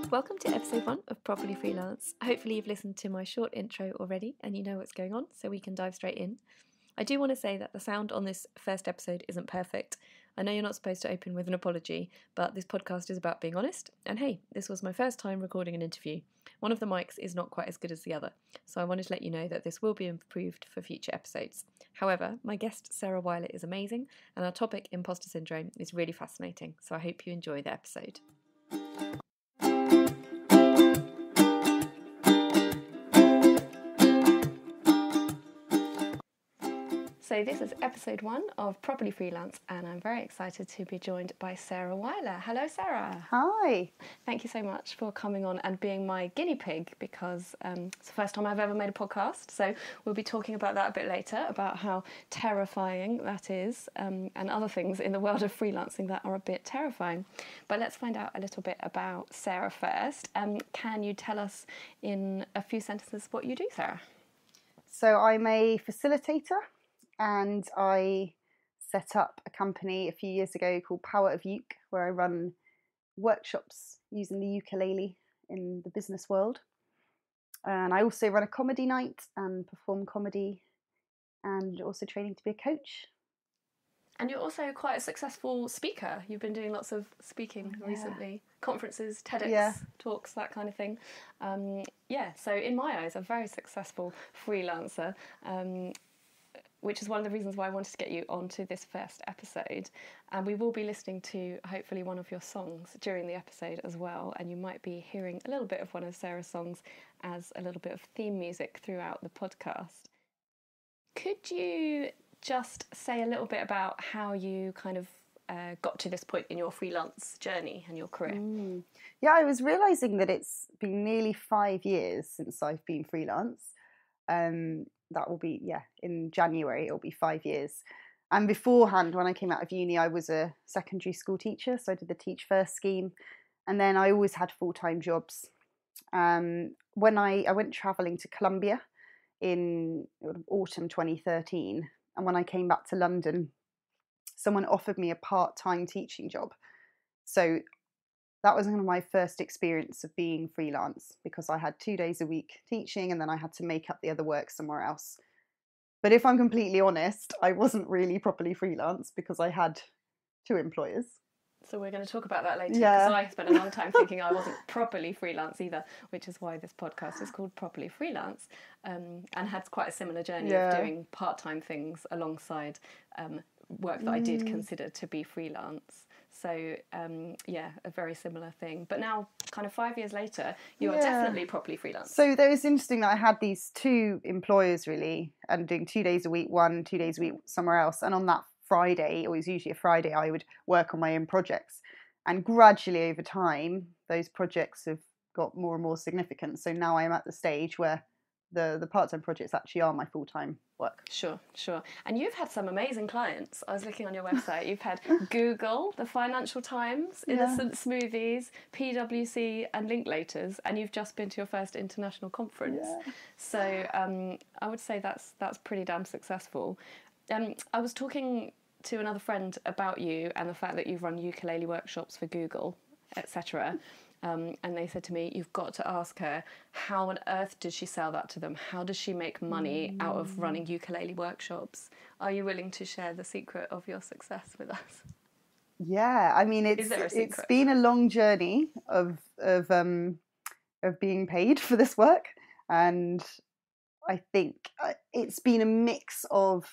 Welcome to episode 1 of Properly Freelance. Hopefully you've listened to my short intro already and you know what's going on, so we can dive straight in. I do want to say that the sound on this first episode isn't perfect. I know you're not supposed to open with an apology, but this podcast is about being honest, and hey, this was my first time recording an interview. One of the mics is not quite as good as the other, so I wanted to let you know that this will be improved for future episodes. However, my guest Sarah Weiler is amazing, and our topic, imposter syndrome, is really fascinating, so I hope you enjoy the episode. So this is episode 1 of Properly Freelance, and I'm very excited to be joined by Sarah Weiler. Hello, Sarah. Hi. Thank you so much for coming on and being my guinea pig, because it's the first time I've ever made a podcast, so we'll be talking about that a bit later, about how terrifying that is, and other things in the world of freelancing that are a bit terrifying. But let's find out a little bit about Sarah first. Can you tell us in a few sentences what you do, Sarah? So I'm a facilitator, and I set up a company a few years ago called Power of Uke, where I run workshops using the ukulele in the business world. And I also run a comedy night and perform comedy, and also training to be a coach. And you're also quite a successful speaker. You've been doing lots of speaking recently, conferences, TEDx talks, that kind of thing. So in my eyes, a very successful freelancer, which is one of the reasons why I wanted to get you onto this first episode. And we will be listening to, hopefully, one of your songs during the episode as well. And you might be hearing a little bit of one of Sarah's songs as a little bit of theme music throughout the podcast. Could you just say a little bit about how you kind of got to this point in your freelance journey and your career? Yeah, I was realising that it's been nearly 5 years since I've been freelance. That will be, in January, it'll be 5 years. And beforehand, when I came out of uni, I was a secondary school teacher, so I did the Teach First scheme. And then I always had full-time jobs. When I went travelling to Colombia in autumn 2013, and when I came back to London, someone offered me a part-time teaching job. So that was kind of my first experience of being freelance, because I had 2 days a week teaching and then I had to make up the other work somewhere else. But if I'm completely honest, I wasn't really properly freelance because I had 2 employers. So we're going to talk about that later, because I spent a long time thinking I wasn't properly freelance either, which is why this podcast is called Properly Freelance, and had quite a similar journey of doing part-time things alongside work that I did consider to be freelance. So, a very similar thing. But now, kind of 5 years later, you are definitely properly freelance. So it was interesting that I had these 2 employers, really, and doing 2 days a week, 2 days a week somewhere else. And on that Friday, it was usually a Friday, I would work on my own projects. And gradually over time, those projects have got more and more significant. So now I'm at the stage where the part-time projects actually are my full-time work. Sure. And you've had some amazing clients. I was looking on your website. You've had Google, the Financial Times, Innocent Smoothies, PwC and Linklaters, and you've just been to your first international conference. So I would say that's pretty damn successful. I was talking to another friend about you and the fact that you've run ukulele workshops for Google, etc. And they said to me, you've got to ask her, how on earth did she sell that to them? How does she make money out of running ukulele workshops? Are you willing to share the secret of your success with us? Yeah, I mean, it's been a long journey of being paid for this work, and I think it's been a mix of,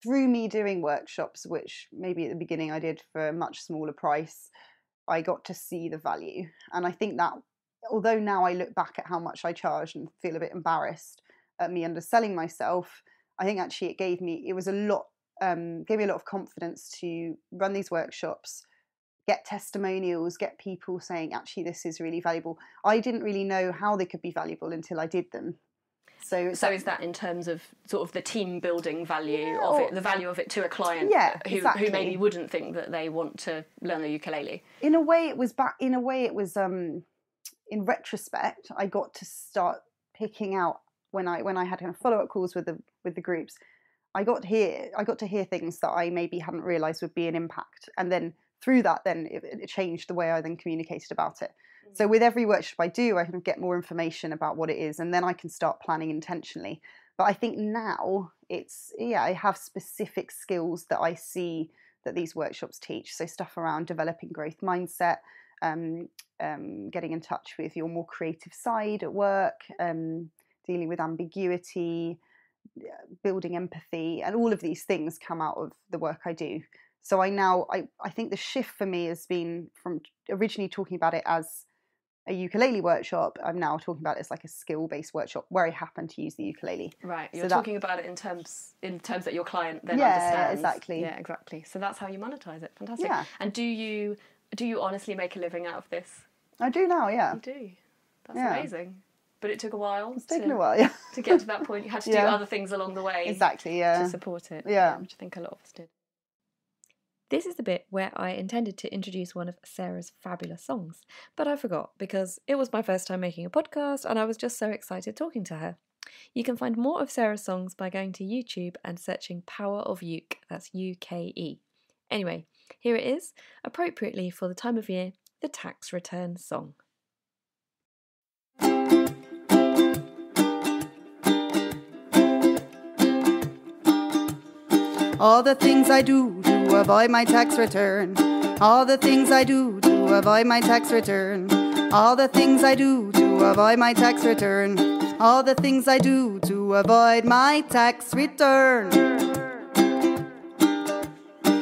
through me doing workshops, which maybe at the beginning I did for a much smaller price, I got to see the value. And I think that, although now I look back at how much I charged and feel a bit embarrassed at me underselling myself, I think actually it gave me a lot of confidence to run these workshops, get testimonials, get people saying, actually, this is really valuable. I didn't really know how they could be valuable until I did them. So is that in terms of sort of the team building value of it, the value of it to a client who maybe wouldn't think that they want to learn the ukulele? In a way, it was in retrospect, I got to start picking out when I had kind of follow-up calls with the groups. I got to hear things that I maybe hadn't realised would be an impact, and then through that, then it changed the way I then communicated about it. So with every workshop I do, I can get more information about what it is, and then I can start planning intentionally. But I think now I have specific skills that I see that these workshops teach. So stuff around developing growth mindset, getting in touch with your more creative side at work, dealing with ambiguity, building empathy, and all of these things come out of the work I do. So I think the shift for me has been from originally talking about it as a ukulele workshop. I'm now talking about it as like a skill-based workshop where I happen to use the ukulele. Right, you're talking about it in terms that your client then understands. Yeah, exactly. Yeah, exactly. So that's how you monetize it. Fantastic. Yeah. And do you honestly make a living out of this? I do now, yeah. You do. That's amazing. But it took a while. It's taken a while, yeah. To get to that point. You had to do other things along the way. Exactly, yeah. To support it. Yeah. Which I think a lot of us did. This is the bit where I intended to introduce one of Sarah's fabulous songs, but I forgot because it was my first time making a podcast and I was just so excited talking to her. You can find more of Sarah's songs by going to YouTube and searching Power of Uke, that's U-K-E. Anyway, here it is, appropriately for the time of year, the tax return song. All the things I do to avoid my tax return. All the things I do to avoid my tax return. All the things I do to avoid my tax return. All the things I do to avoid my tax return.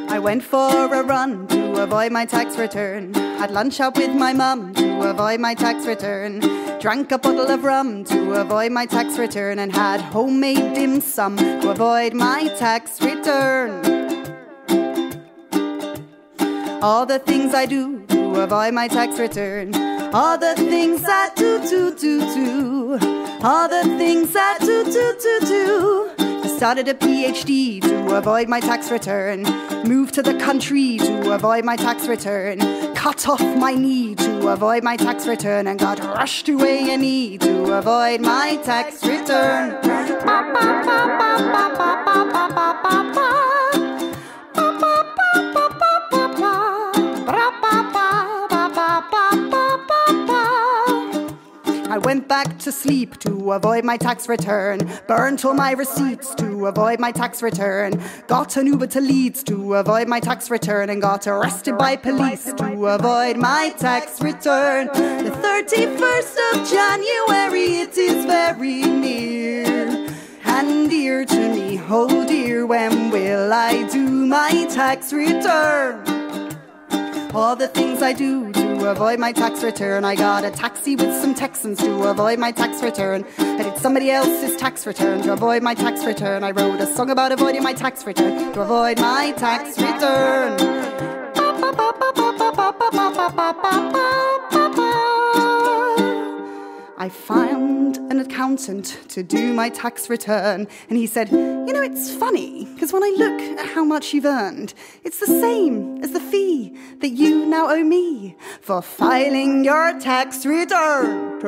I went for a run to avoid my tax return. Had lunch out with my mum to avoid my tax return. Drank a bottle of rum to avoid my tax return. And had homemade dim sum to avoid my tax return. All the things I do to avoid my tax return. All the things I do. All the things I do. I started a PhD to avoid my tax return. Moved to the country to avoid my tax return. Cut off my knee to avoid my tax return. And got rushed to A&E to avoid my tax return. I went back to sleep to avoid my tax return. Burnt all my receipts to avoid my tax return. Got an Uber to Leeds to avoid my tax return. And got arrested by police to avoid my tax return. The 31st of January, it is very near and dear to me. Oh dear, when will I do my tax return? All the things I do to avoid my tax return. I got a taxi with some Texans to avoid my tax return. I did somebody else's tax return to avoid my tax return. I wrote a song about avoiding my tax return to avoid my tax return. I found an accountant to do my tax return, and he said, you know, it's funny, because when I look at how much you've earned, it's the same as the fee that you now owe me for filing your tax return.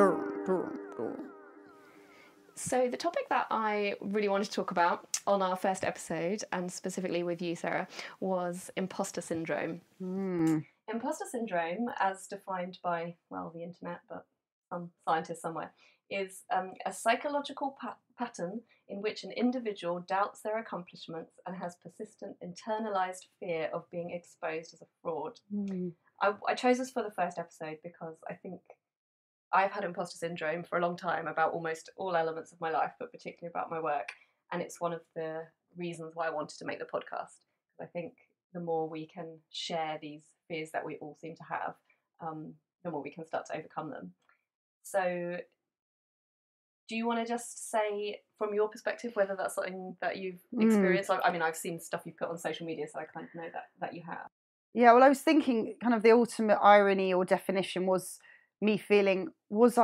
So the topic that I really wanted to talk about on our first episode, and specifically with you, Sarah, was imposter syndrome. Imposter syndrome, as defined by, well, the internet, but some scientist somewhere, is a psychological pattern in which an individual doubts their accomplishments and has persistent internalized fear of being exposed as a fraud. I chose this for the first episode because I think I've had imposter syndrome for a long time about almost all elements of my life, but particularly about my work, and it's one of the reasons why I wanted to make the podcast. I think the more we can share these fears that we all seem to have, the more we can start to overcome them. So do you want to just say, from your perspective, whether that's something that you've experienced? I mean, I've seen stuff you've put on social media, so I kind of know that you have. Yeah, well, I was thinking kind of the ultimate irony or definition was me feeling, was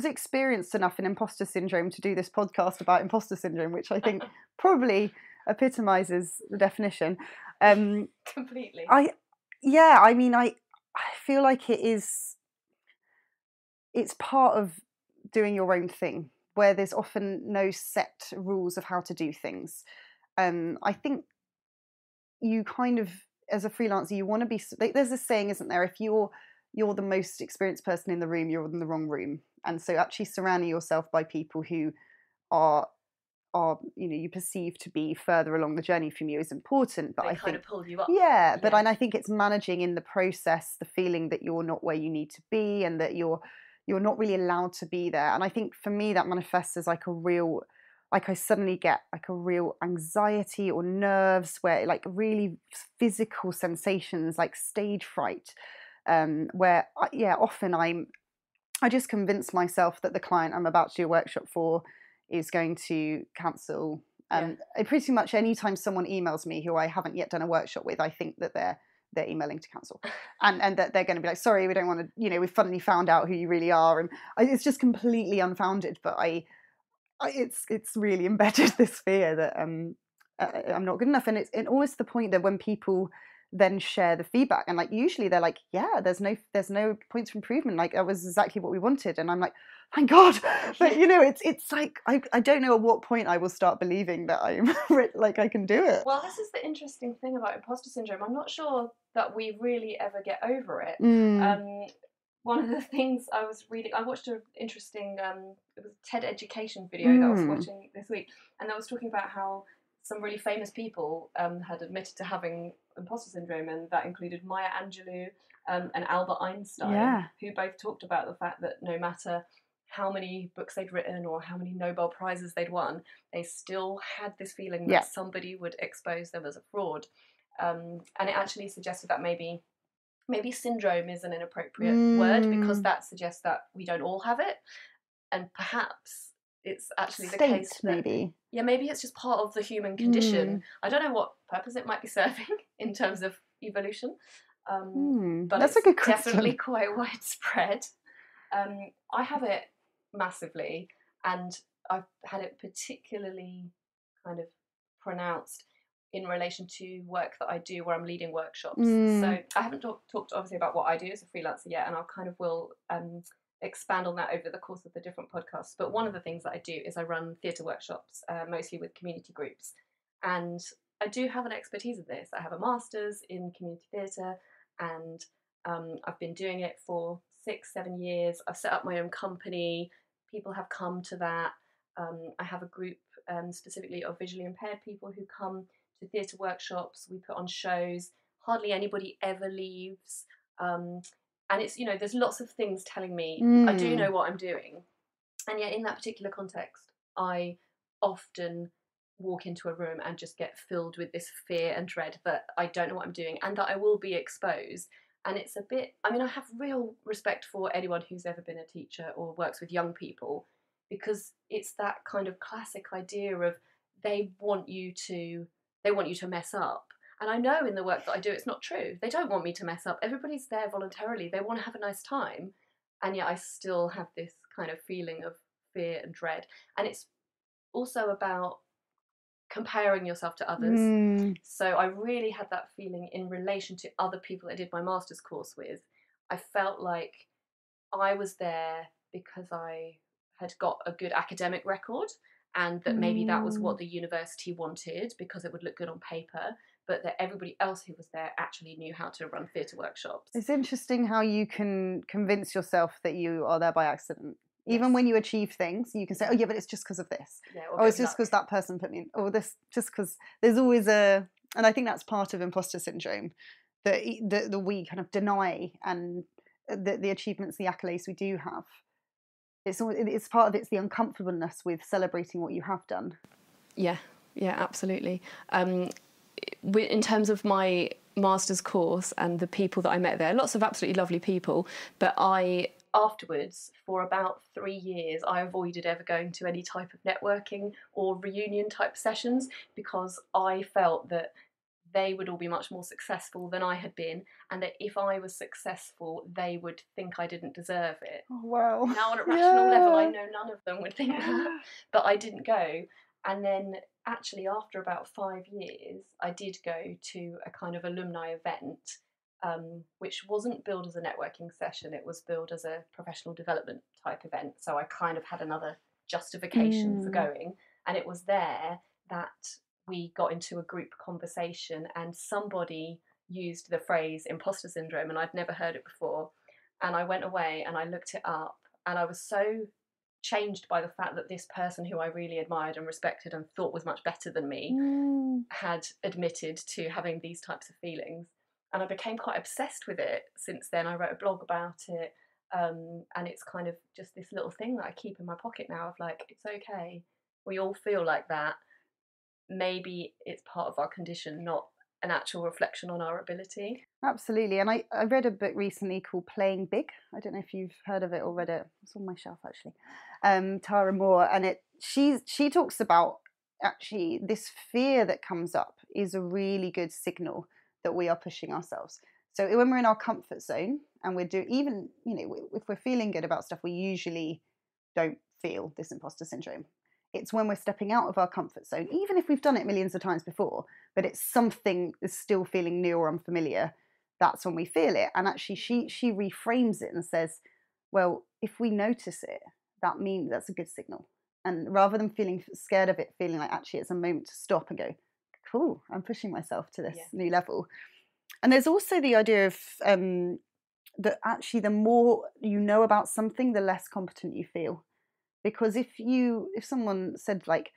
experienced enough in imposter syndrome to do this podcast about imposter syndrome, which I think probably epitomizes the definition. Completely. I feel like it's part of doing your own thing, where there's often no set rules of how to do things. I think you kind of, as a freelancer, you want to be, there's this saying, isn't there, if you're you're the most experienced person in the room, you're in the wrong room. And so actually surrounding yourself by people who are you perceive to be further along the journey from you is important. But they I kind think of pull you up. Yeah, but I think it's managing in the process the feeling that you're not where you need to be, and that you're not really allowed to be there. And I think for me that manifests as like a real, like I suddenly get like a real anxiety or nerves, where like really physical sensations like stage fright, where often I just convince myself that the client I'm about to do a workshop for is going to cancel. Pretty much anytime someone emails me who I haven't yet done a workshop with, I think that they're emailing to cancel, and that they're going to be like, sorry, we don't want to, we've finally found out who you really are, and it's just completely unfounded. But it's really embedded, this fear that I'm not good enough, and it's almost the point that when people then share the feedback, and like usually they're like, yeah, there's no points for improvement, like that was exactly what we wanted, and I'm like, thank God. But it's like I don't know at what point I will start believing that I'm like I can do it. Well, this is the interesting thing about imposter syndrome. I'm not sure that we really ever get over it. One of the things I was reading, I watched an interesting it was a TED education video that I was watching this week, and that was talking about how some really famous people had admitted to having imposter syndrome, and that included Maya Angelou and Albert Einstein, who both talked about the fact that no matter how many books they'd written or how many Nobel Prizes they'd won, they still had this feeling that somebody would expose them as a fraud. And it actually suggested that maybe syndrome is an inappropriate word, because that suggests that we don't all have it, and perhaps it's actually the case that maybe it's just part of the human condition. I don't know what purpose it might be serving in terms of evolution, but that's it's a good question. Definitely quite widespread. I have it massively, and I've had it particularly kind of pronounced in relation to work that I do where I'm leading workshops. So I haven't talked obviously about what I do as a freelancer yet, and I kind of will expand on that over the course of the different podcasts. But one of the things that I do is I run theatre workshops, mostly with community groups, and I do have an expertise in this. I have a master's in community theatre, and I've been doing it for 6-7 years. I've set up my own company. People have come to that. I have a group specifically of visually impaired people who come to theatre workshops. We put on shows. Hardly anybody ever leaves. And it's, there's lots of things telling me I do know what I'm doing. And yet in that particular context, I often walk into a room and just get filled with this fear and dread that I don't know what I'm doing and that I will be exposed. And it's a bit, I have real respect for anyone who's ever been a teacher or works with young people, because it's that kind of classic idea of they want you to mess up. And I know in the work that I do, it's not true. They don't want me to mess up. Everybody's there voluntarily. They want to have a nice time. And yet I still have this kind of feeling of fear and dread. And it's also about comparing yourself to others. So I really had that feeling in relation to other people I did my master's course with. I felt like I was there because I had got a good academic record, and that maybe that was what the university wanted because it would look good on paper, but that everybody else who was there actually knew how to run theatre workshops. It's interesting how you can convince yourself that you are there by accident. Even when you achieve things, you can say, oh yeah, but it's just because of this. Or it's just because that person put me in. Or this, just because there's always and I think that's part of imposter syndrome, that we kind of deny, and the achievements, the accolades we do have. It's part of it's the uncomfortableness with celebrating what you have done. Yeah, absolutely. In terms of my master's course and the people that I met there, lots of absolutely lovely people, but afterwards, for about 3 years, I avoided ever going to any type of networking or reunion type sessions, because I felt that they would all be much more successful than I had been, and that if I was successful, they would think I didn't deserve it. Oh, wow. Now, on a rational level, I know none of them would think that, but I didn't go. And then, actually, after about 5 years, I did go to a kind of alumni event, which wasn't billed as a networking session. It was billed as a professional development type event. So I kind of had another justification for going. And it was there that we got into a group conversation, and somebody used the phrase imposter syndrome, and I'd never heard it before. And I went away and I looked it up, and I was so changed by the fact that this person who I really admired and respected and thought was much better than me had admitted to having these types of feelings. And I became quite obsessed with it since then. I wrote a blog about it, and it's kind of just this little thing that I keep in my pocket now of like, it's okay, we all feel like that. Maybe it's part of our condition, not an actual reflection on our ability. Absolutely. And I read a book recently called Playing Big. I don't know if you've heard of it or read it. It's on my shelf actually. Tara Mohr, and she talks about actually this fear that comes up is a really good signal that we are pushing ourselves. So when we're in our comfort zone and we're doing, even, you know, if we're feeling good about stuff, we usually don't feel this imposter syndrome. It's when we're stepping out of our comfort zone, even if we've done it millions of times before, but it's something is still feeling new or unfamiliar, that's when we feel it. And actually she reframes it and says, well, if we notice it, that means that's a good signal. And rather than feeling scared of it, feeling like actually it's a moment to stop and go, cool, I'm pushing myself to this new level. And there's also the idea of that actually the more you know about something, the less competent you feel. Because if someone said like,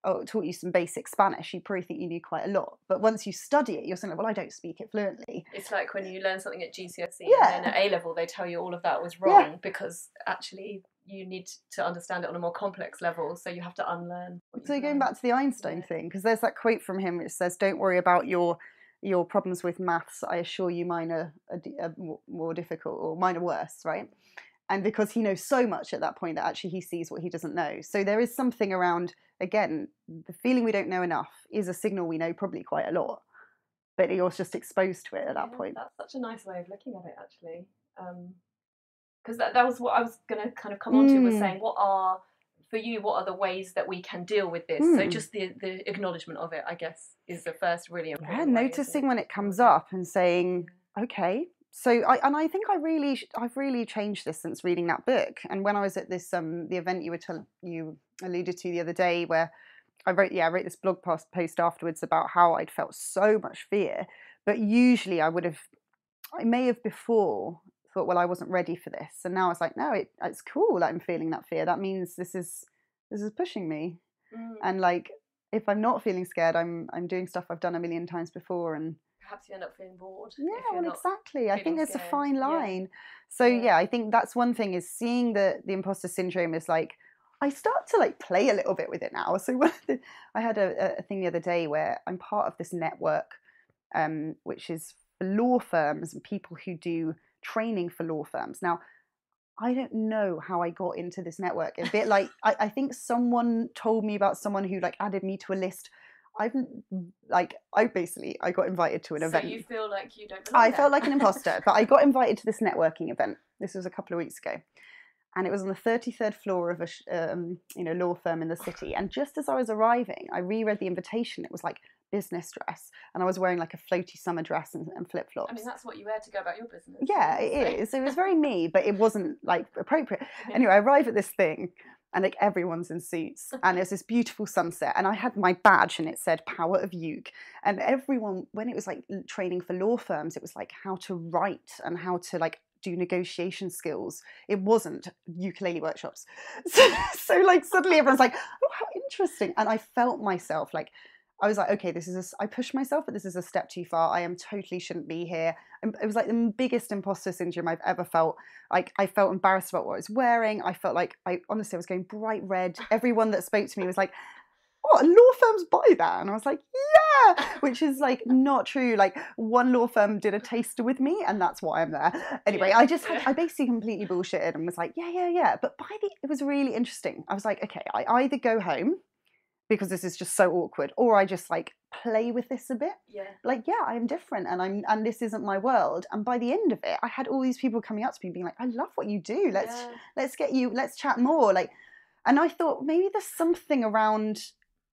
oh, taught you some basic Spanish, you probably think you knew quite a lot. But once you study it, you're saying, like, well, I don't speak it fluently. It's like when you learn something at GCSE and then at A-level they tell you all of that was wrong because actually you need to understand it on a more complex level, so you have to unlearn. So going back to the Einstein thing, because there's that quote from him which says, don't worry about your problems with maths, I assure you mine are more difficult, or mine are worse, right? And because he knows so much at that point that actually he sees what he doesn't know. So there is something around, again, the feeling we don't know enough is a signal we know probably quite a lot, but you're just exposed to it at that point. That's such a nice way of looking at it, actually. Because that was what I was going to kind of come on to, was saying, what are the ways that we can deal with this? So just the acknowledgement of it, I guess, is the first really important way, noticing when it comes up and saying, okay. So I think I've really changed this since reading that book. And when I was at this the event you alluded to the other day, where I wrote this blog post afterwards about how I'd felt so much fear, but usually I may have before thought, well, I wasn't ready for this, and now it's like, no, it's cool that I'm feeling that fear. That means this is pushing me, and like if I'm not feeling scared, I'm doing stuff I've done a million times before, and perhaps you end up feeling bored. Yeah, well, exactly. I think there's a fine line. So I think that's one thing, is seeing the imposter syndrome is like, I start to like play a little bit with it now. So I had a thing the other day where I'm part of this network, which is for law firms and people who do training for law firms. Now, I don't know how I got into this network. A bit like I think someone told me about someone who like added me to a list. I got invited to an event. So you feel like you don't belong there. Felt like an imposter, but I got invited to this networking event. This was a couple of weeks ago, and it was on the 33rd floor of a law firm in the city. And just as I was arriving, I reread the invitation. It was like business dress, and I was wearing like a floaty summer dress and flip flops. I mean, that's what you wear to go about your business. Yeah, it is. It was very me, but it wasn't like appropriate. Anyway, I arrive at this thing, and like everyone's in suits, and there's this beautiful sunset, and I had my badge and it said Power of Uke, and everyone, when it was like training for law firms, it was like how to write and how to like do negotiation skills. It wasn't ukulele workshops. So like suddenly everyone's like, oh, how interesting. And I felt myself like, I was like, okay, I pushed myself, but this is a step too far. I totally shouldn't be here. And it was like the biggest imposter syndrome I've ever felt. Like I felt embarrassed about what I was wearing. I felt like I was going bright red. Everyone that spoke to me was like, what, law firms buy that? And I was like, yeah, which is like not true. Like one law firm did a taster with me, and that's why I'm there. Anyway, I basically completely bullshitted and was like, yeah. But it was really interesting. I was like, okay, I either go home because this is just so awkward, or I just like play with this a bit. Yeah. Like, yeah, I am different, and this isn't my world. And by the end of it, I had all these people coming up to me being like, I love what you do. Let's chat more. Like, and I thought maybe there's something around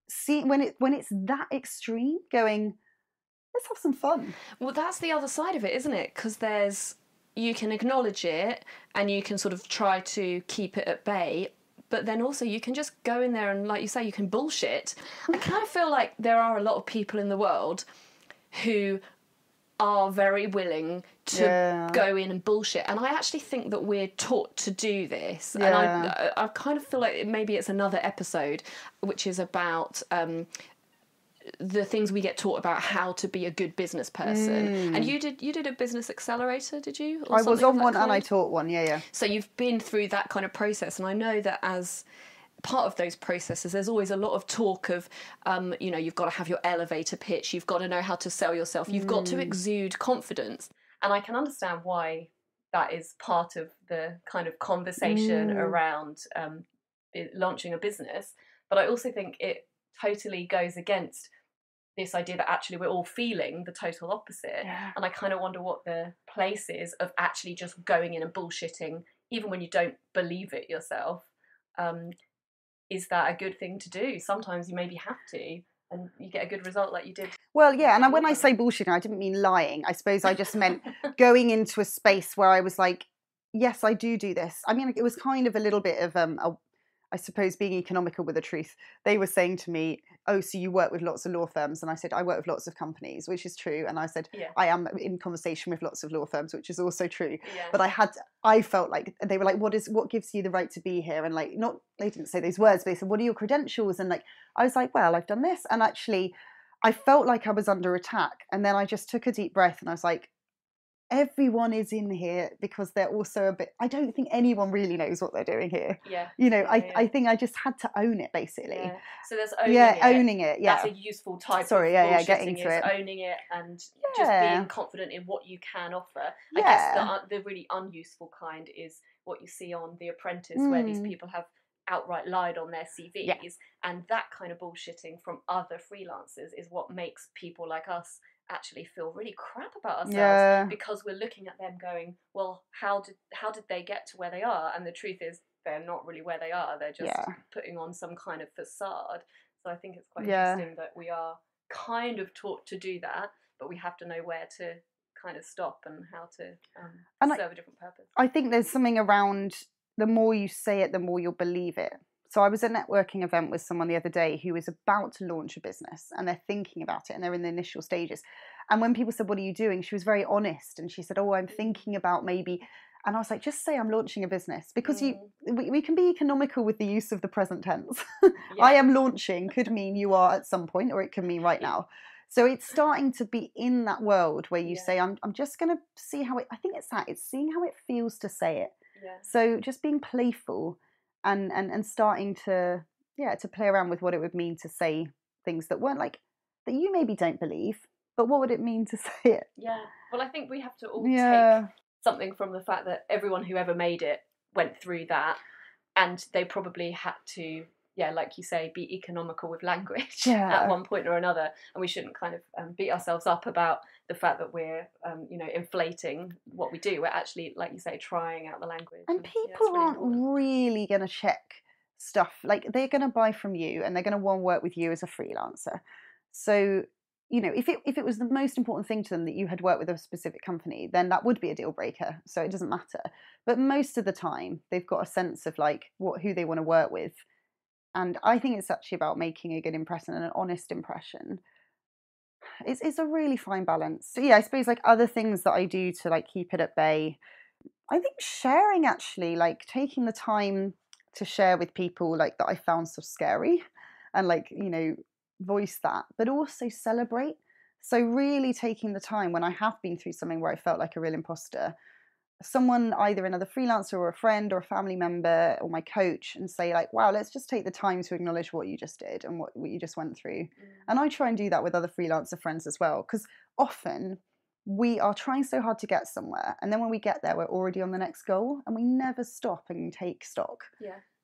seeing when it's that extreme, going, let's have some fun. Well, that's the other side of it, isn't it? Because you can acknowledge it and you can sort of try to keep it at bay. But then also you can just go in there and, like you say, you can bullshit. I kind of feel like there are a lot of people in the world who are very willing to go in and bullshit. And I actually think that we're taught to do this. And I kind of feel like maybe it's another episode, which is about the things we get taught about how to be a good business person. And you did a business accelerator, did you? I was on one and I taught one, So you've been through that kind of process, and I know that as part of those processes there's always a lot of talk of you've got to have your elevator pitch, you've got to know how to sell yourself, you've got to exude confidence. And I can understand why that is part of the kind of conversation around launching a business, but I also think it totally goes against this idea that actually we're all feeling the total opposite. And I kind of wonder what the place is of actually just going in and bullshitting even when you don't believe it yourself. Is that a good thing to do? Sometimes you maybe have to, and you get a good result like you did. Well, yeah, and when I say bullshitting, I didn't mean lying. I suppose I just meant going into a space where I was like, yes, I do this. I mean, it was kind of a little bit of I suppose, being economical with the truth. They were saying to me, oh, so you work with lots of law firms? And I said, I work with lots of companies, which is true. And I said, I am in conversation with lots of law firms, which is also true. But I felt like, they were like, what gives you the right to be here? And like, they didn't say those words, but they said, what are your credentials? And like, I was like, well, I've done this. And actually, I felt like I was under attack. And then I just took a deep breath and I was like, everyone is in here because they're also a bit, I don't think anyone really knows what they're doing here. I think I just had to own it, basically. So there's owning it. That's a useful type of bullshitting, getting to it. Owning it and just being confident in what you can offer. I guess the really unuseful kind is what you see on The Apprentice, where these people have outright lied on their CVs, and that kind of bullshitting from other freelancers is what makes people like us actually feel really crap about ourselves, because we're looking at them going, well, how did they get to where they are? And the truth is they're not really where they are, they're just putting on some kind of facade. So I think it's quite interesting that we are kind of taught to do that, but we have to know where to kind of stop and how to serve a different purpose. I think there's something around, the more you say it, the more you'll believe it. So I was at a networking event with someone the other day who is about to launch a business, and they're thinking about it and they're in the initial stages. And when people said, what are you doing? She was very honest. And she said, oh, I'm thinking about maybe. And I was like, just say I'm launching a business, because we can be economical with the use of the present tense. I am launching could mean you are at some point, or it can mean right now. So it's starting to be in that world where you say, I'm just going to see how it's seeing how it feels to say it. So just being playful and starting to play around with what it would mean to say things that weren't like, that you maybe don't believe, but what would it mean to say it? Well, I think we have to all take something from the fact that everyone who ever made it went through that, and they probably had to, like you say, be economical with language at one point or another. And we shouldn't kind of beat ourselves up about the fact that we're, inflating what we do. We're actually, like you say, trying out the language. And people aren't really going to check stuff. Like, they're going to buy from you and they're going to want to work with you as a freelancer. So, if it was the most important thing to them that you had worked with a specific company, then that would be a deal breaker. So it doesn't matter. But most of the time, they've got a sense of like who they want to work with. And I think it's actually about making a good impression and an honest impression. It's a really fine balance. So I suppose like other things that I do to like keep it at bay, I think sharing, actually, like taking the time to share with people like that I found so scary, and like, voice that, but also celebrate. So really taking the time when I have been through something where I felt like a real imposter, someone, either another freelancer or a friend or a family member or my coach, and say like, wow, let's just take the time to acknowledge what you just did and what you just went through. And I try and do that with other freelancer friends as well, because often we are trying so hard to get somewhere, and then when we get there we're already on the next goal, and we never stop and take stock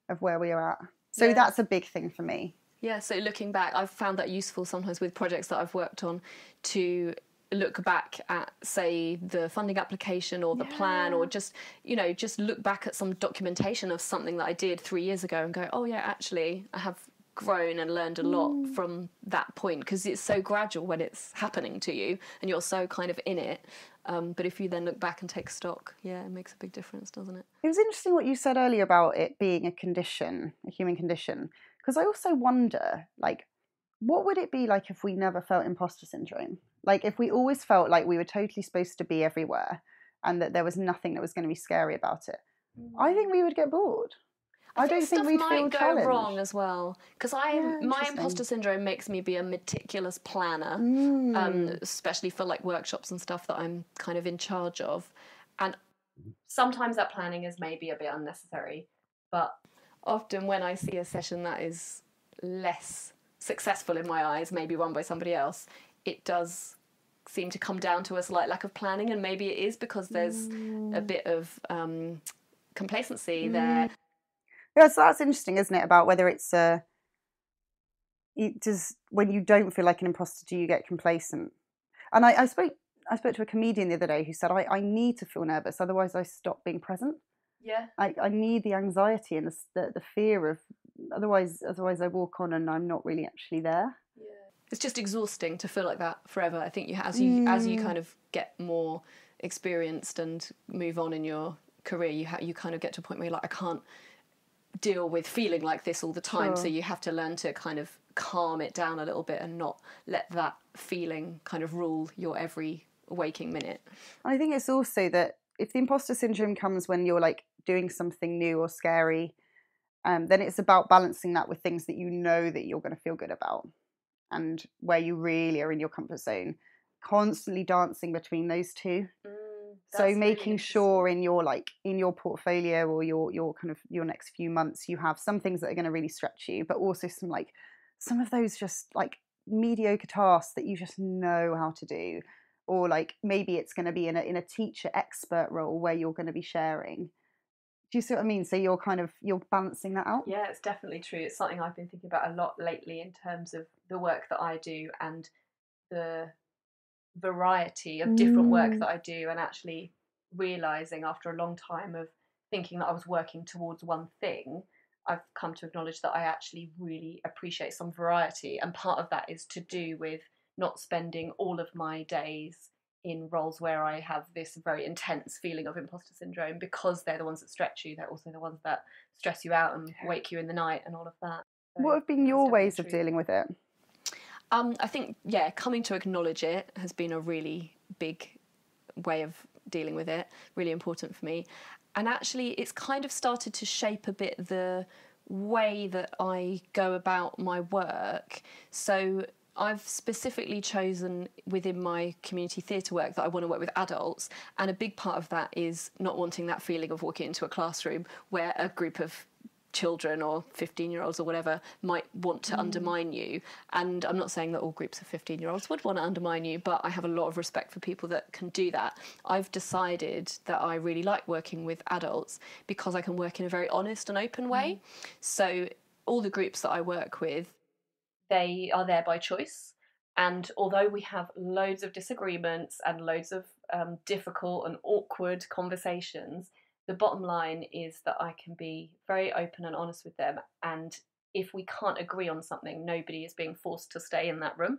of where we are at. So that's a big thing for me. So looking back, I've found that useful sometimes with projects that I've worked on, to look back at, say, the funding application or the plan, or just look back at some documentation of something that I did 3 years ago and go, oh yeah, actually I have grown and learned a lot from that point, because it's so gradual when it's happening to you and you're so kind of in it. But if you then look back and take stock, it makes a big difference, doesn't it? It was interesting what you said earlier about it being a condition, a human condition, because I also wonder, like, what would it be like if we never felt imposter syndrome? Like if we always felt like we were totally supposed to be everywhere and that there was nothing that was going to be scary about it, I think we would get bored. I don't think we'd feel challenged. Stuff might go wrong as well, because my imposter syndrome makes me be a meticulous planner, especially for like workshops and stuff that I'm kind of in charge of, and sometimes that planning is maybe a bit unnecessary, but often when I see a session that is less successful in my eyes, maybe run by somebody else, it does seem to come down to a slight lack of planning, and maybe it is because there's a bit of complacency there. Yeah, so that's interesting, isn't it? About whether it's when you don't feel like an imposter, do you get complacent? And I spoke to a comedian the other day who said, I need to feel nervous, otherwise I stop being present. Yeah. I need the anxiety and the fear of, otherwise I walk on and I'm not really actually there. Yeah. It's just exhausting to feel like that forever. I think as you kind of get more experienced and move on in your career, you kind of get to a point where you're like, I can't deal with feeling like this all the time. Sure. So you have to learn to kind of calm it down a little bit and not let that feeling kind of rule your every waking minute. I think it's also that if the imposter syndrome comes when you're like doing something new or scary, then it's about balancing that with things that you know that you're going to feel good about and where you really are in your comfort zone, constantly dancing between those two. So making really sure in your portfolio or your kind of your next few months, you have some things that are going to really stretch you, but also some of those just like mediocre tasks that you just know how to do, or like maybe it's going to be in a teacher expert role where you're going to be sharing. Do you see what I mean? So you're balancing that out. Yeah, it's definitely true. It's something I've been thinking about a lot lately in terms of the work that I do and the variety of different work that I do, and actually realising after a long time of thinking that I was working towards one thing, I've come to acknowledge that I actually really appreciate some variety, and part of that is to do with not spending all of my days in roles where I have this very intense feeling of imposter syndrome, because they're the ones that stretch you. They're also the ones that stress you out and wake you in the night and all of that. So what have been your ways of dealing with it? I think, coming to acknowledge it has been a really big way of dealing with it, really important for me. And actually, it's kind of started to shape a bit the way that I go about my work. So I've specifically chosen within my community theatre work that I want to work with adults, and a big part of that is not wanting that feeling of walking into a classroom where a group of children or 15-year-olds or whatever might want to undermine you. And I'm not saying that all groups of 15-year-olds would want to undermine you, but I have a lot of respect for people that can do that. I've decided that I really like working with adults because I can work in a very honest and open way. So all the groups that I work with, they are there by choice. And although we have loads of disagreements and loads of difficult and awkward conversations, the bottom line is that I can be very open and honest with them. And if we can't agree on something, nobody is being forced to stay in that room.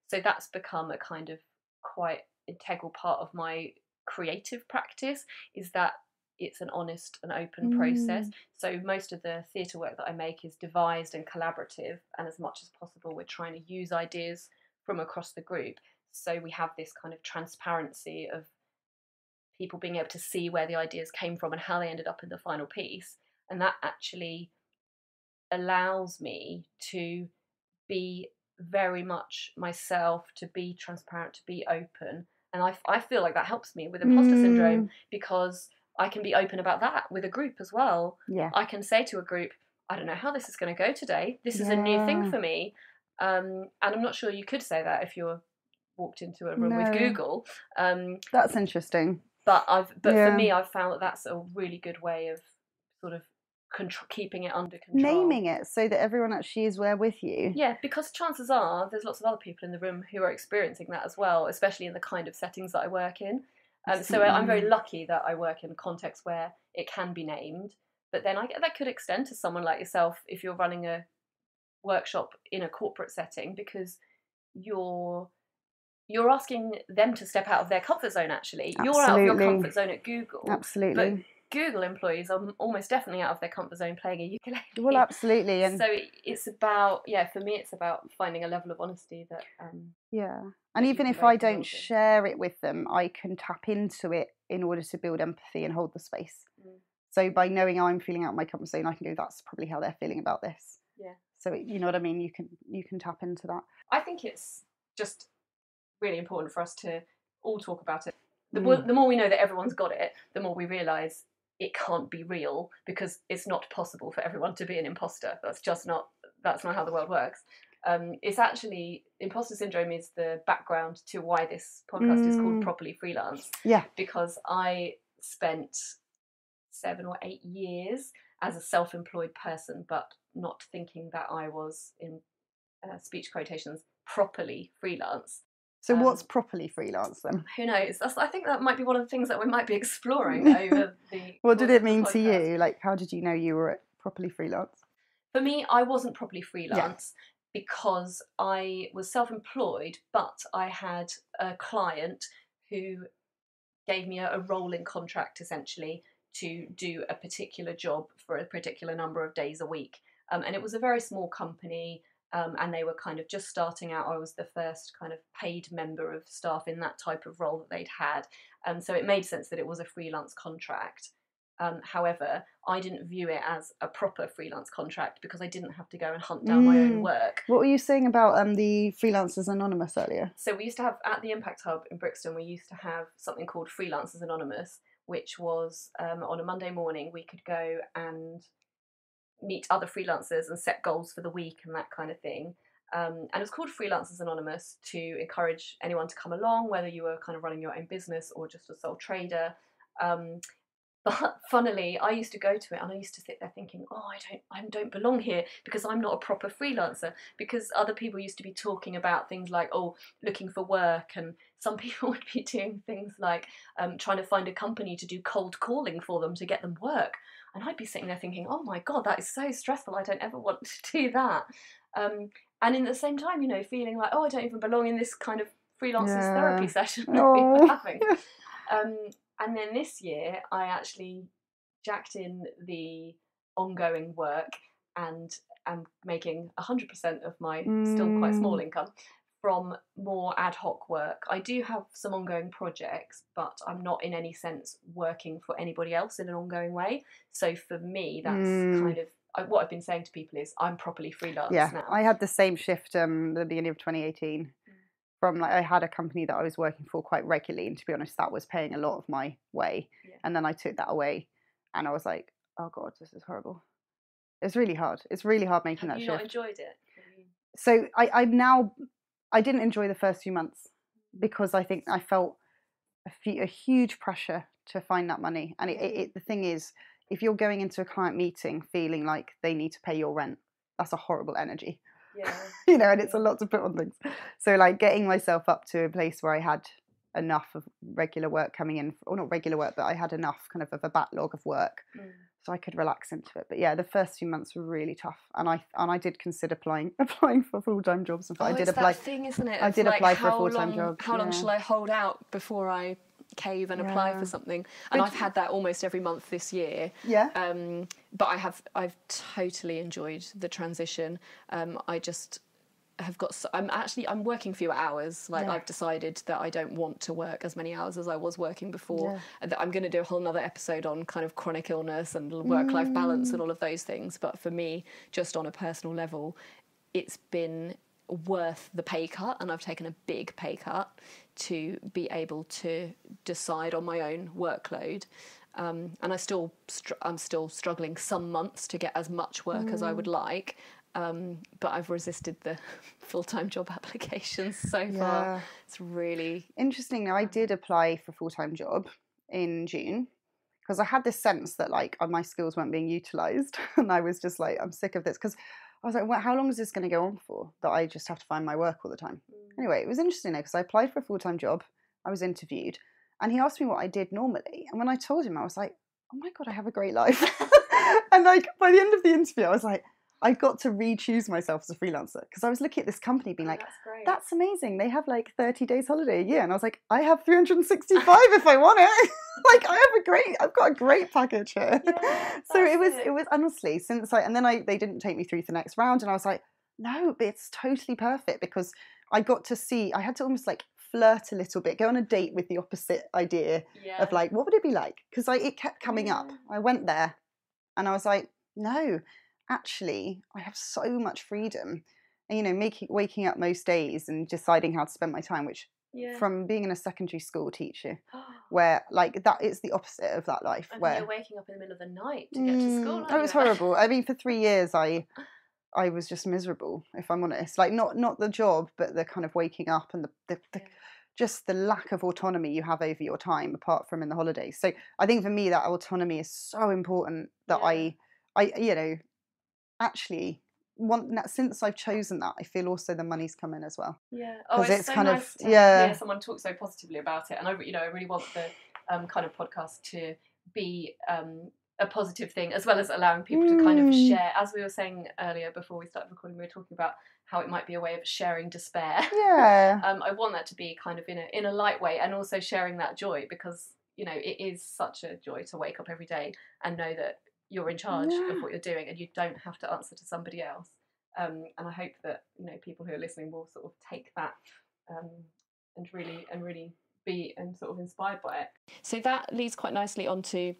So that's become a kind of quite integral part of my creative practice, is that it's an honest and open process. So most of the theatre work that I make is devised and collaborative, and as much as possible we're trying to use ideas from across the group. So we have this kind of transparency of people being able to see where the ideas came from and how they ended up in the final piece. And that actually allows me to be very much myself, to be transparent, to be open. And I feel like that helps me with imposter syndrome, because I can be open about that with a group as well. Yeah. I can say to a group, I don't know how this is going to go today. This is a new thing for me. And I'm not sure you could say that if you're walked into a room with Google. That's interesting. But for me, I've found that that's a really good way of sort of keeping it under control. Naming it so that everyone actually is there with you. Yeah, because chances are there's lots of other people in the room who are experiencing that as well, especially in the kind of settings that I work in. So I'm very lucky that I work in a context where it can be named. But then that could extend to someone like yourself if you're running a workshop in a corporate setting, because you're asking them to step out of their comfort zone, actually. Absolutely. You're out of your comfort zone at Google. Absolutely. But Google employees are almost definitely out of their comfort zone playing a ukulele. Well, absolutely. And so it's about, for me, it's about finding a level of honesty that. And even if I don't share it with them, I can tap into it in order to build empathy and hold the space. So by knowing I'm feeling out my comfort zone, I can go, that's probably how they're feeling about this. Yeah. So you know what I mean? You can tap into that. I think it's just really important for us to all talk about it. The more we know that everyone's got it, the more we realise it can't be real, because it's not possible for everyone to be an imposter. That's not how the world works. It's actually, imposter syndrome is the background to why this podcast is called Properly Freelance. Yeah. Because I spent 7 or 8 years as a self-employed person, but not thinking that I was, in speech quotations, properly freelance. So what's properly freelance then? Who knows? I think that might be one of the things that we might be exploring over the. What did it mean to you? Like, how did you know you were properly freelance? For me, I wasn't properly freelance because I was self-employed, but I had a client who gave me a rolling contract, essentially, to do a particular job for a particular number of days a week. And it was a very small company. And they were kind of just starting out. I was the first kind of paid member of staff in that type of role that they'd had. So it made sense that it was a freelance contract. However, I didn't view it as a proper freelance contract because I didn't have to go and hunt down my own work. What were you saying about the Freelancers Anonymous earlier? So we used to have, at the Impact Hub in Brixton, we used to have something called Freelancers Anonymous, which was on a Monday morning we could go and meet other freelancers and set goals for the week and that kind of thing. And it was called Freelancers Anonymous to encourage anyone to come along, whether you were kind of running your own business or just a sole trader. But funnily, I used to go to it and I used to sit there thinking, I don't belong here because I'm not a proper freelancer, because other people used to be talking about things like, looking for work, and some people would be doing things like trying to find a company to do cold calling for them to get them work. And I'd be sitting there thinking, oh my God, that is so stressful. I don't ever want to do that. And in the same time, feeling like, I don't even belong in this kind of freelancers therapy session that we were having. And then this year, I actually jacked in the ongoing work and am making 100% of my still quite small income from more ad hoc work. I do have some ongoing projects, but I'm not in any sense working for anybody else in an ongoing way. So for me, that's kind of what I've been saying to people is I'm properly freelance now. I had the same shift at the beginning of 2018. From I had a company that I was working for quite regularly, and to be honest, that was paying a lot of my way. And then I took that away, and I was like, oh God, this is horrible. It's really hard. It's really hard making that shift. Have you not enjoyed it? So I didn't enjoy the first few months because I think I felt a huge pressure to find that money. And the thing is, if you're going into a client meeting feeling like they need to pay your rent, that's a horrible energy. Yeah. And it's a lot to put on things. So like getting myself up to a place where I had enough of regular work coming in, or not regular work, but I had enough kind of a backlog of work so I could relax into it. But yeah, the first few months were really tough, and I did consider applying for full-time jobs. In fact, I did apply. That thing, isn't it? I did apply for a full-time job. How long shall I hold out before I cave and apply for something? And I've had that almost every month this year. But I've totally enjoyed the transition. I just have got I'm working fewer hours. I've decided that I don't want to work as many hours as I was working before, and that I'm going to do a whole nother episode on kind of chronic illness and work-life balance and all of those things. But for me, just on a personal level, it's been worth the pay cut, and I've taken a big pay cut to be able to decide on my own workload. And I'm still struggling some months to get as much work as I would like, but I've resisted the full-time job applications so far. It's really interesting. Now, I did apply for a full-time job in June because I had this sense that my skills weren't being utilised, and I was just like, I'm sick of this, because I was like, well, how long is this going to go on for, that I just have to find my work all the time? Anyway, it was interesting because I applied for a full-time job, I was interviewed, and he asked me what I did normally. And when I told him, I was like, oh my God, I have a great life. And by the end of the interview, I was like, I got to re-choose myself as a freelancer because I was looking at this company being like, that's amazing. They have like 30 days holiday a year. And I was like, I have 365 if I want it. Like I've got a great package here. Yeah, So it was honestly they didn't take me through to the next round. And I was like, no, but it's totally perfect because I got to see, I had to almost like flirt a little bit, go on a date with the opposite idea of like, what would it be like? Because it kept coming up. I went there and I was like, no, actually, I have so much freedom. And, you know, waking up most days and deciding how to spend my time, which from being in a secondary school teacher, where like that is the opposite of that life. And where you're waking up in the middle of the night to get to school. It was horrible. I mean, for 3 years, I was just miserable, if I'm honest. Like not the job, but the kind of waking up and the just the lack of autonomy you have over your time, apart from in the holidays. So I think for me that autonomy is so important that I you know, actually since I've chosen that, I feel also the money's come in as well. Yeah, it's so kind nice of to hear someone talk so positively about it, and I really want the kind of podcast to be a positive thing, as well as allowing people to kind of share. As we were saying earlier before we started recording, we were talking about how it might be a way of sharing despair. Yeah. I want that to be kind of in a light way, and also sharing that joy, because you know it is such a joy to wake up every day and know that you're in charge of what you're doing and you don't have to answer to somebody else. And I hope that, you know, people who are listening will sort of take that and really be sort of inspired by it. So that leads quite nicely onto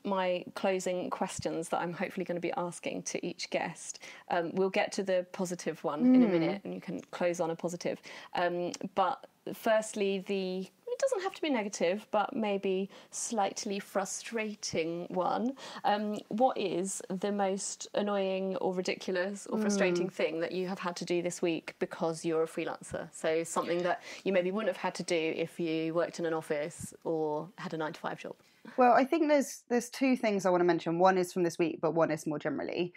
my closing questions that I'm hopefully going to be asking to each guest. We'll get to the positive one in a minute, and you can close on a positive. But firstly, it doesn't have to be negative, but maybe slightly frustrating one. What is the most annoying or ridiculous or frustrating thing that you have had to do this week because you're a freelancer? So something that you maybe wouldn't have had to do if you worked in an office or had a 9-to-5 job. Well, I think there's two things I want to mention. One is from this week, but one is more generally.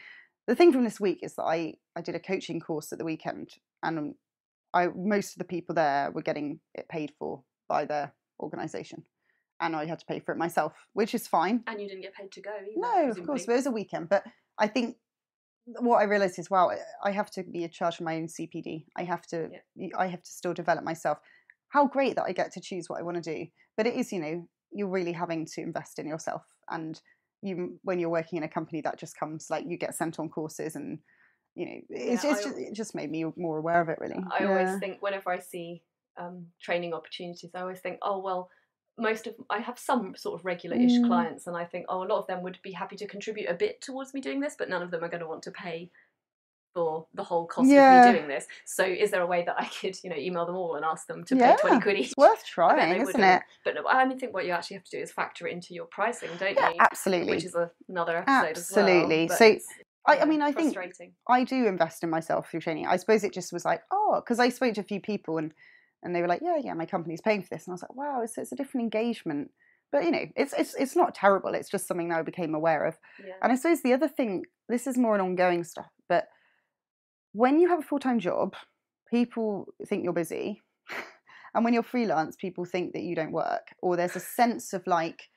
The thing from this week is that I did a coaching course at the weekend, and most of the people there were getting it paid for by their organisation, and I had to pay for it myself, which is fine. And you didn't get paid to go either? No, presumably. Of course, but it was a weekend. But I think what I realised is, wow, I have to be in charge of my own CPD. I have to still develop myself. How great that I get to choose what I want to do. But it is, you know, you're really having to invest in yourself, and when you're working in a company, that just comes like you get sent on courses, and you know it just made me more aware of it, really. I always think whenever I see training opportunities, I always think, oh well, I have some sort of regular-ish clients, and I think, oh, a lot of them would be happy to contribute a bit towards me doing this, but none of them are going to want to pay for the whole cost of me doing this. So is there a way that I could, you know, email them all and ask them to pay 20 quid each? It's worth trying, isn't it? But no, I think what you actually have to do is factor it into your pricing, don't you? Absolutely. Which is another episode absolutely. As well. So I mean, I think I do invest in myself through training. I suppose it just was like, because I spoke to a few people and they were like, yeah, my company's paying for this, and I was like, wow, it's a different engagement. But you know, it's not terrible. It's just something that I became aware of. Yeah. And I suppose the other thing, this is more an ongoing stuff, but when you have a full-time job, people think you're busy. And when you're freelance, people think that you don't work. Or there's a sense of like,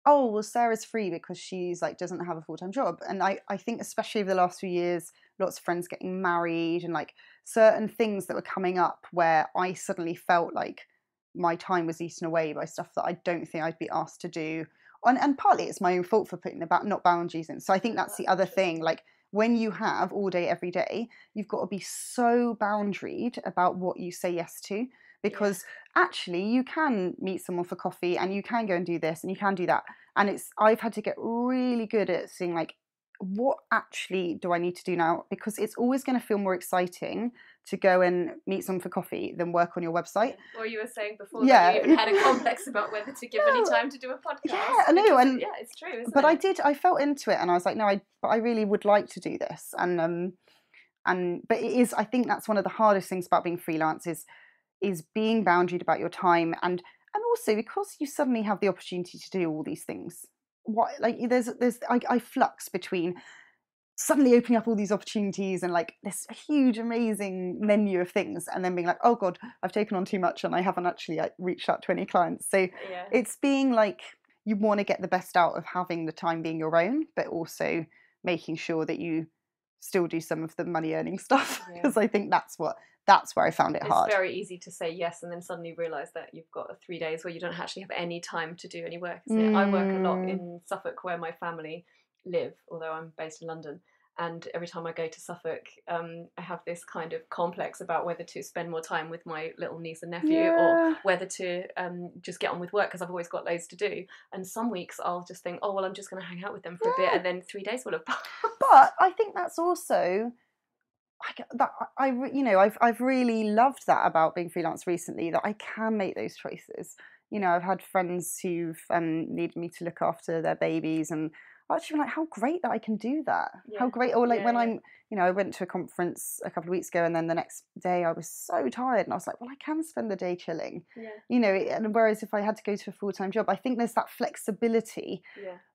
oh, well, Sarah's free because she's like doesn't have a full-time job. And I think especially over the last few years, lots of friends getting married and like certain things that were coming up where I suddenly felt like my time was eaten away by stuff that I don't think I'd be asked to do. And partly it's my own fault for putting not boundaries in. So I think that's the other thing. Like, when you have all day, every day, you've got to be so boundaried about what you say yes to, because actually you can meet someone for coffee and you can go and do this and you can do that. And I've had to get really good at seeing like, what actually do I need to do now? Because it's always going to feel more exciting to go and meet someone for coffee than work on your website. Or you were saying before that you even had a complex about whether to give any time to do a podcast. Yeah, I know. And it's true, isn't but it? I felt into it, and I was like, no, I really would like to do this. And but it is, I think that's one of the hardest things about being freelance is being boundaried about your time, and also because you suddenly have the opportunity to do all these things. I flux between suddenly opening up all these opportunities and like this huge amazing menu of things, and then being like, oh god, I've taken on too much and I haven't actually reached out to any clients. So it's being like, you want to get the best out of having the time being your own, but also making sure that you still do some of the money earning stuff, because I think that's where I found it hard. It's very easy to say yes and then suddenly realise that you've got 3 days where you don't actually have any time to do any work, isn't it? I work a lot in Suffolk, where my family live, although I'm based in London. And every time I go to Suffolk, I have this kind of complex about whether to spend more time with my little niece and nephew or whether to just get on with work, because I've always got loads to do. And some weeks I'll just think, oh, well, I'm just going to hang out with them for a bit, and then 3 days will have passed. But I think that's also... I've really loved that about being freelance recently, that I can make those choices. You know, I've had friends who've needed me to look after their babies, and I've actually been like, how great that I can do that. How great. Or like when I'm, I went to a conference a couple of weeks ago, and then the next day I was so tired, and I was like, well, I can spend the day chilling. And whereas if I had to go to a full-time job, I think there's that flexibility.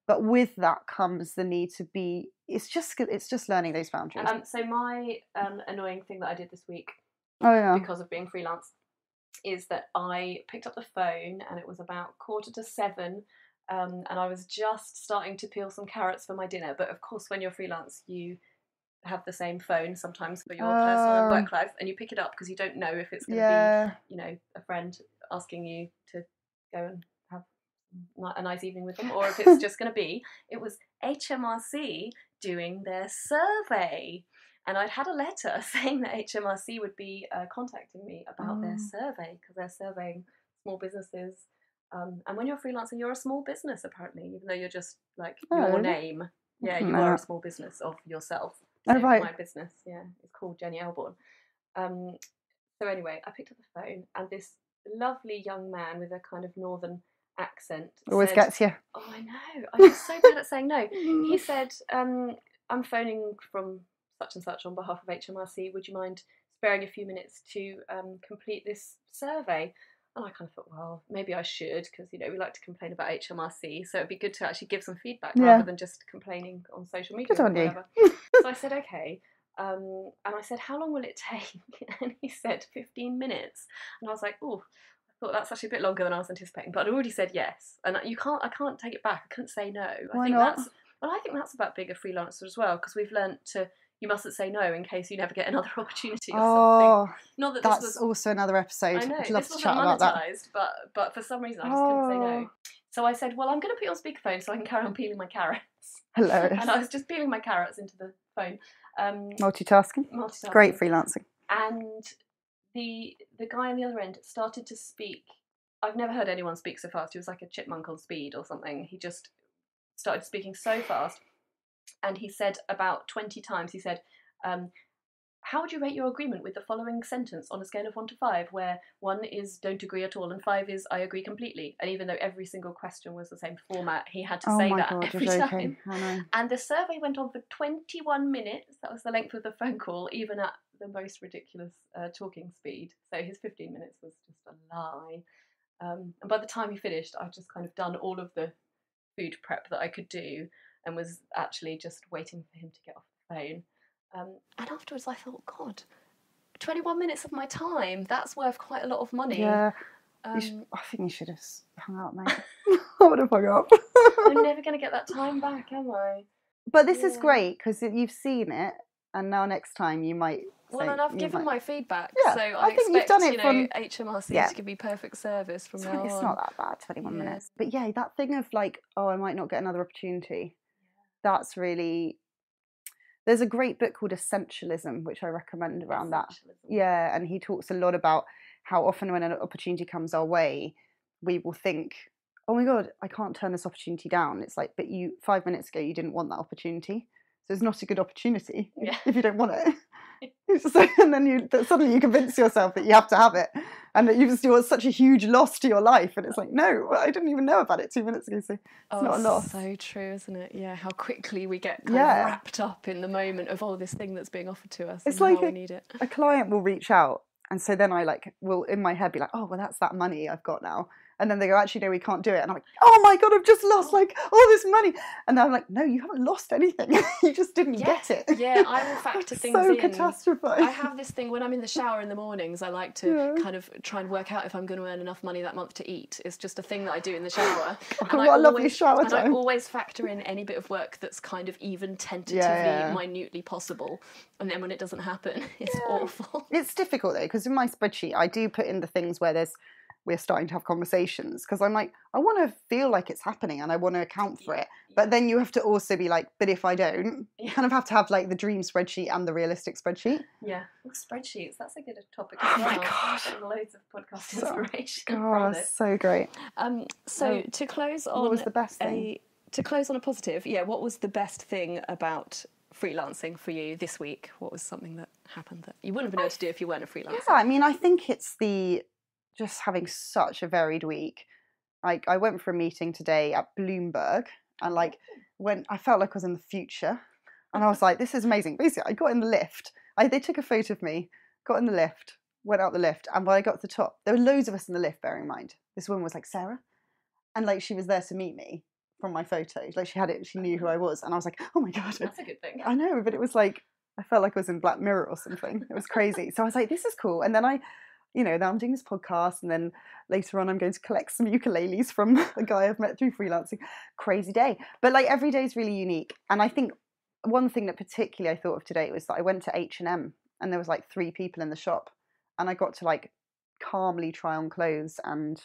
But with that comes the need to be, it's just learning those boundaries. So my annoying thing that I did this week, because of being freelance, is that I picked up the phone and it was about 6:45, and I was just starting to peel some carrots for my dinner. But of course, when you're freelance, you have the same phone sometimes for your personal and work life, and you pick it up because you don't know if it's going to be, a friend asking you to go and have a nice evening with them, or if it's just going to be, it was HMRC doing their survey, and I'd had a letter saying that HMRC would be contacting me about their survey, because they're surveying small businesses, and when you're a freelancer, you're a small business apparently, even though you're just like your name. You are a small business of yourself. So my business, it's called Jenni. So anyway, I picked up the phone, and this lovely young man with a kind of northern accent always gets you. Oh, I know. I'm just so bad at saying no. He said, I'm phoning from such and such on behalf of HMRC. Would you mind sparing a few minutes to complete this survey? And I kind of thought, well, maybe I should, because, we like to complain about HMRC, so it'd be good to actually give some feedback rather than just complaining on social media or whatever. So I said, okay. And I said, how long will it take? And he said 15 minutes. And I was like, oh, I thought that's actually a bit longer than I was anticipating, but I'd already said yes. And I can't take it back. I couldn't say no. Why not? I think that's about being a freelancer as well, because we've learnt to, you mustn't say no in case you never get another opportunity or something. Not that that's this was also another episode. I know, I'd love this to chat wasn't about that. but for some reason I just couldn't say no. So I said, well, I'm going to put you on speakerphone so I can carry on peeling my carrots. Hilarious. And I was just peeling my carrots into the phone. Multitasking. Great freelancing. And the guy on the other end started to speak. I've never heard anyone speak so fast. He was like a chipmunk on speed or something. He just started speaking so fast. And he said about 20 times, he said, how would you rate your agreement with the following sentence on a scale of 1 to 5, where 1 is don't agree at all and 5 is I agree completely? And even though every single question was the same format, he had to say that every time. I know. And the survey went on for 21 minutes. That was the length of the phone call, even at the most ridiculous talking speed. So his 15 minutes was just a lie. And by the time he finished, I'd just kind of done all of the food prep that I could do, and was actually just waiting for him to get off the phone. And afterwards I thought, God, 21 minutes of my time, that's worth quite a lot of money. Yeah. I think you should have hung up, mate. I would have hung up. I'm never going to get that time back, am I? But this is great, because you've seen it, and now next time you might... Well, and I've given my feedback, so I think expect, you've done it from HMRC to give me perfect service from now on. It's not that bad, 21 minutes. But yeah, that thing of like, oh, I might not get another opportunity, that's really... There's a great book called Essentialism, which I recommend around that. Yeah, and he talks a lot about how often when an opportunity comes our way, we will think, oh my God, I can't turn this opportunity down. It's like, but 5 minutes ago, you didn't want that opportunity. So it's not a good opportunity if you don't want it. And then suddenly you convince yourself that you have to have it, and that you're such a huge loss to your life. And it's like, no, I didn't even know about it 2 minutes ago, so it's not a loss. So true, isn't it? Yeah, how quickly we get kind of wrapped up in the moment of this thing that's being offered to us. It's like we need it. A client will reach out, And so then I will in my head be like, oh, well, that's that money I've got now. And then they go, actually, no, we can't do it. And I'm like, oh my God, I've just lost all this money. And I'm like, no, you haven't lost anything. You just didn't get it. Yeah, I will factor things so in. Catastrophized. I have this thing when I'm in the shower in the mornings, I like to kind of try and work out if I'm going to earn enough money that month to eat. It's just a thing that I do in the shower. What a lovely shower time. And I always factor in any bit of work that's kind of even tentatively, minutely possible. And then when it doesn't happen, it's awful. It's difficult though, because in my spreadsheet, I do put in the things where we're starting to have conversations, because I'm like, I want to feel like it's happening and I want to account for it. But then you have to also be like, but if I don't, you kind of have to have like the dream spreadsheet and the realistic spreadsheet. Yeah. Well, spreadsheets, that's a good topic as well. Oh my God. Loads of podcast inspiration. Oh, so great. To close on what was the best thing? To close on a positive, what was the best thing about freelancing for you this week? What was something that happened that you wouldn't have been able to do if you weren't a freelancer? Yeah, I mean, I think it's just having such a varied week. I went for a meeting today at Bloomberg, and when I felt like I was in the future, and I was like, this is amazing. Basically, I got in the lift. They took a photo of me, got in the lift, went out the lift, and when I got to the top, there were loads of us in the lift, bearing in mind. This woman was like, Sarah, and she was there to meet me from my photo. She knew who I was, and I was like, oh my God. That's a good thing. I know, but it was I felt like I was in Black Mirror or something. It was crazy. So I was like, this is cool. And then now I'm doing this podcast, and then later on I'm going to collect some ukuleles from a guy I've met through freelancing. Crazy day. But every day is really unique. And I think one thing that particularly I thought of today was that I went to H&M, and there was 3 people in the shop, and I got to calmly try on clothes and,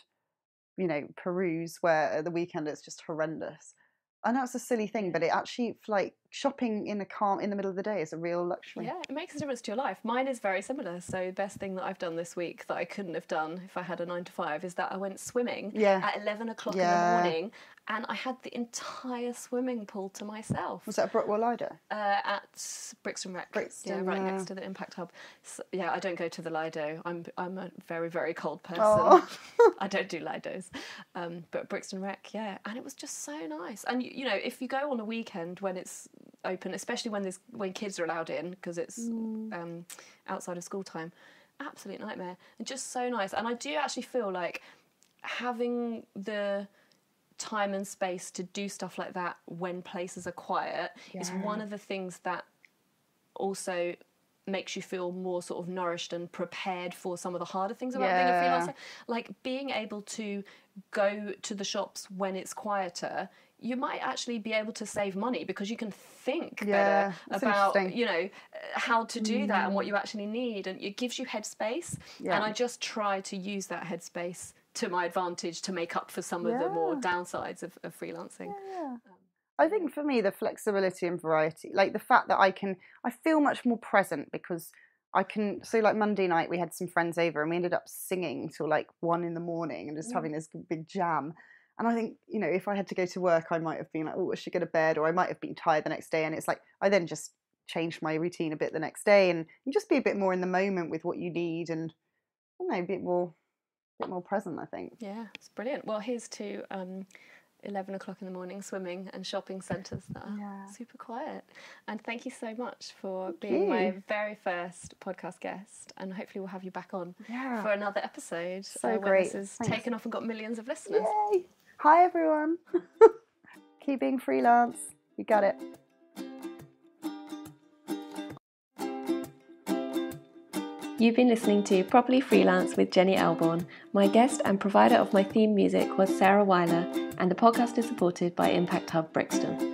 peruse, where at the weekend it's just horrendous. I know it's a silly thing, but it actually, shopping in the middle of the day is a real luxury. Yeah, it makes a difference to your life. Mine is very similar. So the best thing that I've done this week that I couldn't have done if I had a 9 to 5 is that I went swimming at 11 o'clock in the morning, and I had the entire swimming pool to myself. Was that at Brockwell Lido? At Brixton Rec. Right next to the Impact Hub. So, I don't go to the Lido. I'm a very, very cold person. Oh. I don't do Lidos. But Brixton Rec, and it was just so nice. And if you go on a weekend when it's open, especially when kids are allowed in, because it's outside of school time, absolute nightmare. And just so nice. And I do actually feel like having the time and space to do stuff like that when places are quiet is one of the things that also makes you feel more sort of nourished and prepared for some of the harder things about being a freelancer. Being able to go to the shops when it's quieter, you might actually be able to save money because you can think better about how to do that and what you actually need, and it gives you headspace. And I just try to use that headspace to my advantage to make up for some of the more downsides of freelancing. I think for me, the flexibility and variety, the fact that I feel much more present, because I can, so Monday night we had some friends over and we ended up singing till 1 in the morning and just having this big jam. And I think, if I had to go to work, I might have been like, oh, I should go to bed, or I might have been tired the next day. And it's I then just changed my routine a bit the next day, and you just be a bit more in the moment with what you need, and a bit more present, I think. Yeah, it's brilliant. Well, here's to 11 o'clock in the morning swimming and shopping centres that are super quiet. And thank you so much for being my very first podcast guest, and hopefully we'll have you back on for another episode. So great. This has taken off and got millions of listeners. Yay! Hi everyone. Keep being freelance. You got it. You've been listening to Properly Freelance with Jenni Elborn. My guest and provider of my theme music was Sarah Weiler, and the podcast is supported by Impact Hub Brixton.